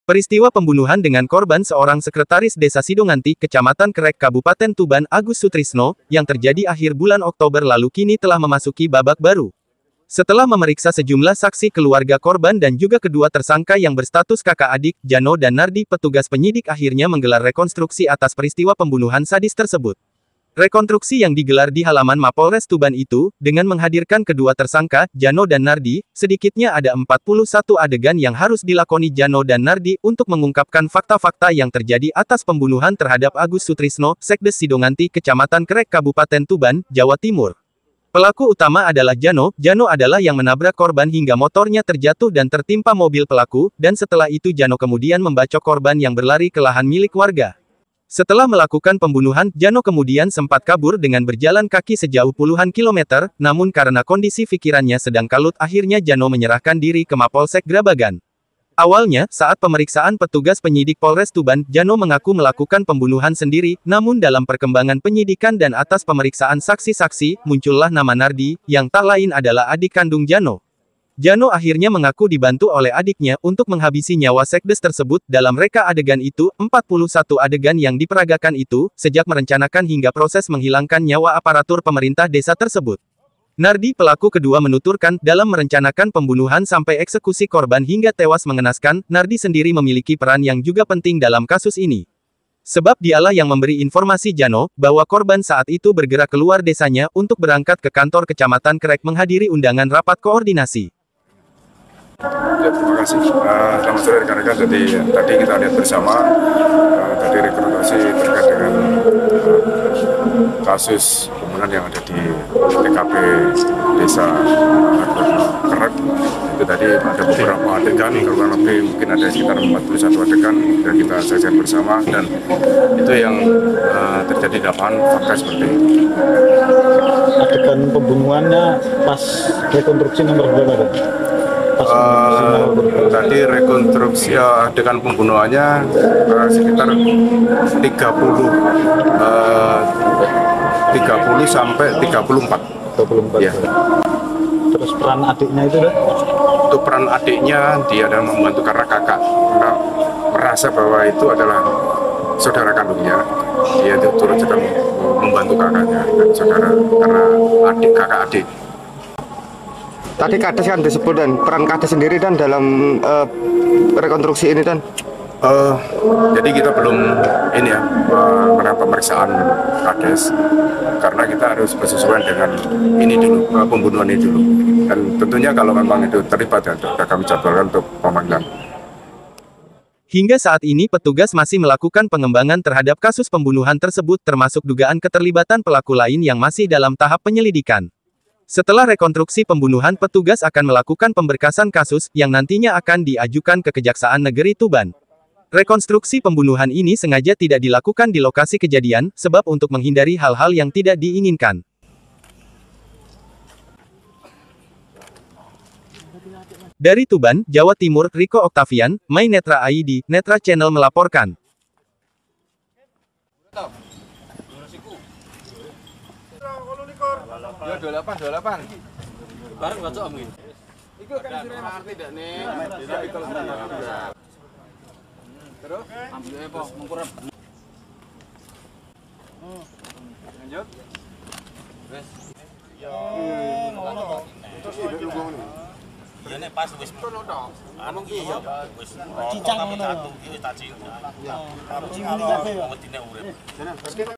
Peristiwa pembunuhan dengan korban seorang sekretaris Desa Sidonganti, Kecamatan Kerek, Kabupaten Tuban, Agus Sutrisno, yang terjadi akhir bulan Oktober lalu kini telah memasuki babak baru. Setelah memeriksa sejumlah saksi keluarga korban dan juga kedua tersangka yang berstatus kakak adik, Jano dan Nardi, petugas penyidik akhirnya menggelar rekonstruksi atas peristiwa pembunuhan sadis tersebut. Rekonstruksi yang digelar di halaman Mapolres Tuban itu, dengan menghadirkan kedua tersangka, Jano dan Nardi, sedikitnya ada 41 adegan yang harus dilakoni Jano dan Nardi untuk mengungkapkan fakta-fakta yang terjadi atas pembunuhan terhadap Agus Sutrisno, Sekdes Sidonganti, Kecamatan Kerek, Kabupaten Tuban, Jawa Timur. Pelaku utama adalah Jano. Jano adalah yang menabrak korban hingga motornya terjatuh dan tertimpa mobil pelaku, dan setelah itu Jano kemudian membacok korban yang berlari ke lahan milik warga. Setelah melakukan pembunuhan, Jano kemudian sempat kabur dengan berjalan kaki sejauh puluhan kilometer, namun karena kondisi pikirannya sedang kalut akhirnya Jano menyerahkan diri ke Mapolsek Grabagan. Awalnya, saat pemeriksaan petugas penyidik Polres Tuban, Jano mengaku melakukan pembunuhan sendiri, namun dalam perkembangan penyidikan dan atas pemeriksaan saksi-saksi, muncullah nama Nardi, yang tak lain adalah adik kandung Jano. Jano akhirnya mengaku dibantu oleh adiknya untuk menghabisi nyawa sekdes tersebut. Dalam reka adegan itu, 41 adegan yang diperagakan itu, sejak merencanakan hingga proses menghilangkan nyawa aparatur pemerintah desa tersebut. Nardi, pelaku kedua, menuturkan, dalam merencanakan pembunuhan sampai eksekusi korban hingga tewas mengenaskan, Nardi sendiri memiliki peran yang juga penting dalam kasus ini. Sebab dialah yang memberi informasi Jano, bahwa korban saat itu bergerak keluar desanya untuk berangkat ke kantor Kecamatan Kerek menghadiri undangan rapat koordinasi. Ya, terima kasih. Selamat sore rekan-rekan. Jadi tadi kita lihat bersama tadi rekonstruksi terkait dengan kasus pembunuhan yang ada di TKP Desa Kerek. Itu tadi ada beberapa adegan, kurang lebih mungkin ada sekitar 41 adegan yang kita saksikan bersama, dan itu yang terjadi dalam fakta seperti itu. Adegan pembunuhannya pas rekonstruksi nomor berapa? Tadi rekonstruksi adegan pembunuhannya sekitar 30 sampai 34. Ya. Terus peran adiknya itu dah? Untuk peran adiknya, dia adalah membantu karena kakak merasa bahwa itu adalah saudara kandungnya. Dia itu turut sedang membantu kakaknya dan saudara karena kakak adik. Tadi Kades kan disebut, dan peran Kades sendiri dan dalam rekonstruksi ini dan jadi kita belum ini ya melakukan pemeriksaan Kades karena kita harus bersesuaian dengan ini dulu, pembunuhan ini dulu, dan tentunya kalau memang itu terlibat ya kami jadwalkan untuk pemanggilan. Hingga saat ini petugas masih melakukan pengembangan terhadap kasus pembunuhan tersebut, termasuk dugaan keterlibatan pelaku lain yang masih dalam tahap penyelidikan. Setelah rekonstruksi pembunuhan, petugas akan melakukan pemberkasan kasus, yang nantinya akan diajukan ke Kejaksaan Negeri Tuban. Rekonstruksi pembunuhan ini sengaja tidak dilakukan di lokasi kejadian, sebab untuk menghindari hal-hal yang tidak diinginkan. Dari Tuban, Jawa Timur, Riko Oktavian, My Netra ID, Netra Channel melaporkan. Ya 28. Bareng baca om iki. Iku kan sirene ngerti ndak nih. Tapi kalau terus ambil apa mengkurep. Lanjut. Wes. Yo ngono kok. Terus iki lungguh. Iya nek pas wis ngono tok. Anu ki ya wis cincang ngono. Iki tak cincang. Ya. Cincang kabeh ya. Wedine urip.